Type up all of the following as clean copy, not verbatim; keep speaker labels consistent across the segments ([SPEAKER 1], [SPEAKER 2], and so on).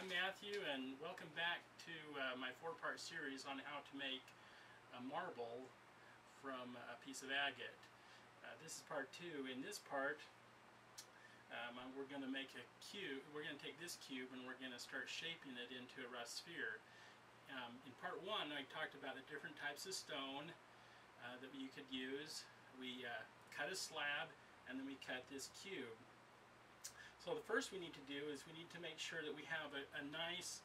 [SPEAKER 1] I'm Matthew, and welcome back to my four-part series on how to make a marble from a piece of agate. This is part 2. In this part, we're going to make a cube. We're going to take this cube and we're going to start shaping it into a rough sphere. In part 1, I talked about the different types of stone that you could use. We cut a slab and then we cut this cube. So the first we need to do is we need to make sure that we have a nice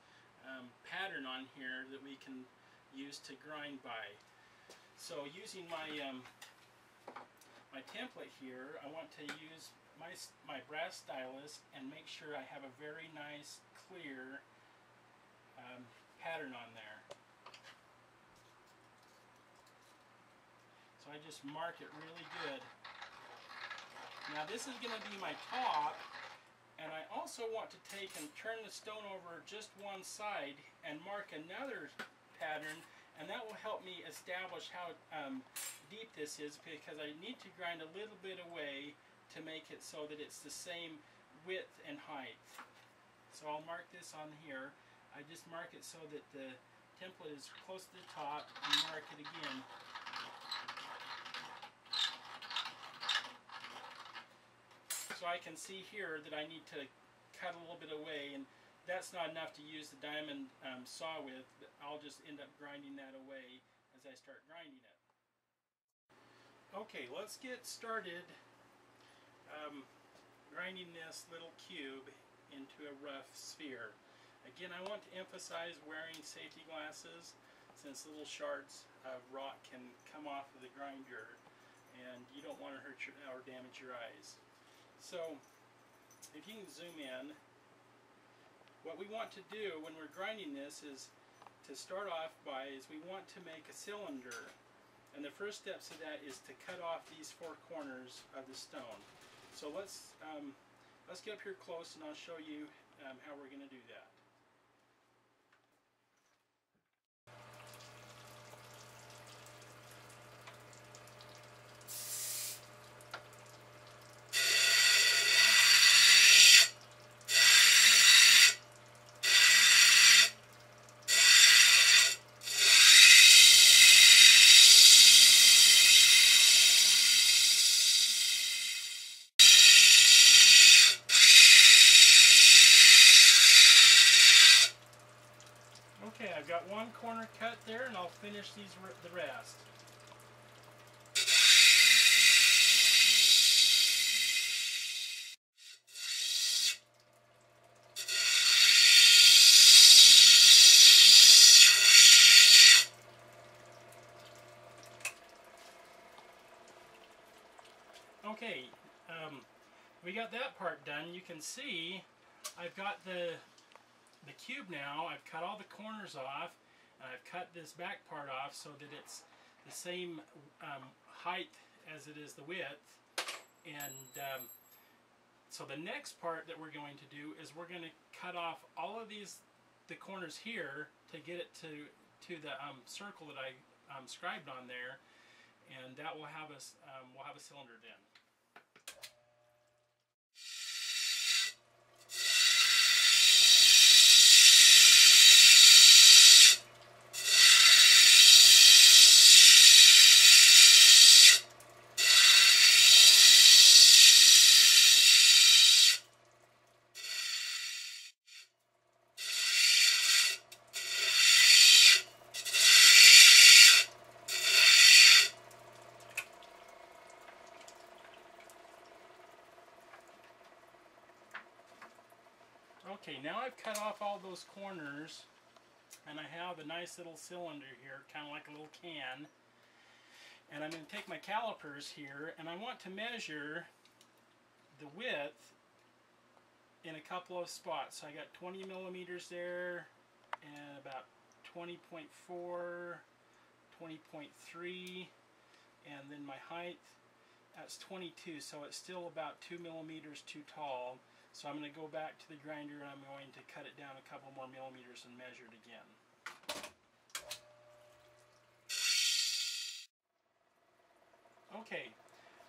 [SPEAKER 1] pattern on here that we can use to grind by. So using my my template here, I want to use my brass stylus and make sure I have a very nice clear pattern on there. So I just mark it really good. Now this is going to be my top. And I also want to take and turn the stone over just one side and mark another pattern, and that will help me establish how deep this is, because I need to grind a little bit away to make it so that it's the same width and height. So I'll mark this on here. I just mark it so that the template is close to the top, and mark it again. So I can see here that I need to cut a little bit away, and that's not enough to use the diamond saw with. I'll just end up grinding that away as I start grinding it. Okay, let's get started grinding this little cube into a rough sphere. Again, I want to emphasize wearing safety glasses, since little shards of rock can come off of the grinder, and you don't want to hurt or damage your eyes. So, if you can zoom in, what we want to do when we're grinding this is to start off by we want to make a cylinder, and the first steps of that is to cut off these 4 corners of the stone. So let's get up here close and I'll show you how we're going to do that. Okay, I've got one corner cut there, and I'll finish the rest. Okay, we got that part done. You can see I've got the cube now. I've cut all the corners off, and I've cut this back part off so that it's the same height as it is the width. And so the next part that we're going to do is we're going to cut off all of the corners here to get it to the circle that I scribed on there, and that will have us we'll have a cylinder then. Okay, now I've cut off all those corners, and I have a nice little cylinder here, kind of like a little can. And I'm going to take my calipers here, and I want to measure the width in a couple of spots. So I got 20 millimeters there, and about 20.4, 20.3, and then my height, that's 22, so it's still about 2 millimeters too tall. So I'm going to go back to the grinder, and I'm going to cut it down a couple more millimeters and measure it again. Okay,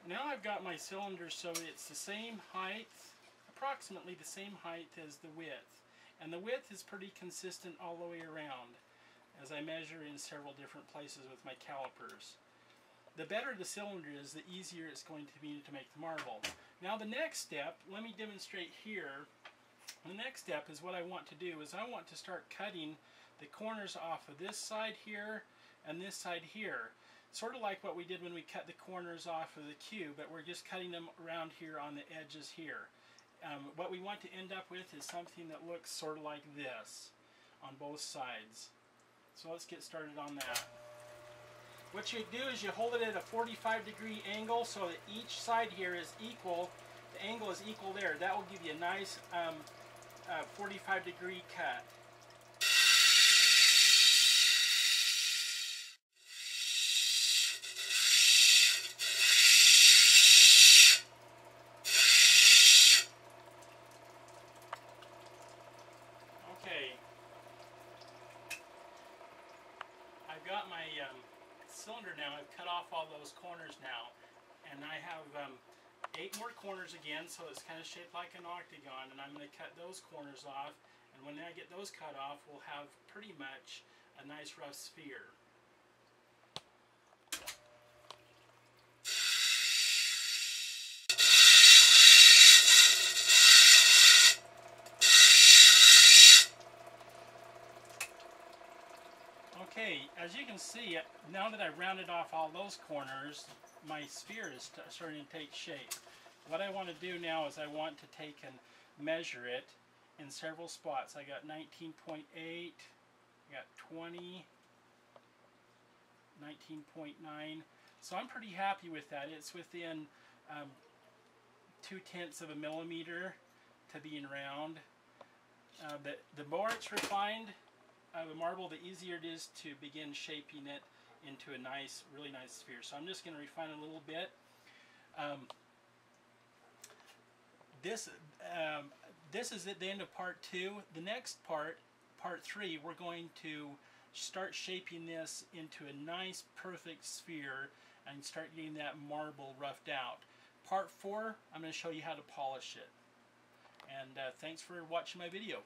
[SPEAKER 1] now I've got my cylinder so it's the same height, approximately the same height as the width. And the width is pretty consistent all the way around, as I measure in several different places with my calipers. The better the cylinder is, the easier it's going to be to make the marble. Now the next step, let me demonstrate here. The next step is what I want to do is I want to start cutting the corners off of this side here and this side here. Sort of like what we did when we cut the corners off of the cube, but we're just cutting them around here on the edges here. What we want to end up with is something that looks sort of like this on both sides. So let's get started on that. What you do is you hold it at a 45-degree angle so that each side here is equal. The angle is equal there. That will give you a nice 45-degree cut. Okay. I've got my cylinder now. I've cut off all those corners now, and I have 8 more corners again, so it's kind of shaped like an octagon, and I'm going to cut those corners off, and when I get those cut off, we'll have pretty much a nice rough sphere. Okay, as you can see, now that I've rounded off all those corners, my sphere is starting to take shape. What I want to do now is I want to take and measure it in several spots. I got 19.8, I got 20, 19.9. So I'm pretty happy with that. It's within 0.2 of a millimeter to being round. The more it's refined, the marble, the easier it is to begin shaping it into a nice, really nice sphere. So I'm just going to refine a little bit. This is at the end of part 2. The next part, part 3, we're going to start shaping this into a nice, perfect sphere and start getting that marble roughed out. Part 4, I'm going to show you how to polish it. And thanks for watching my video.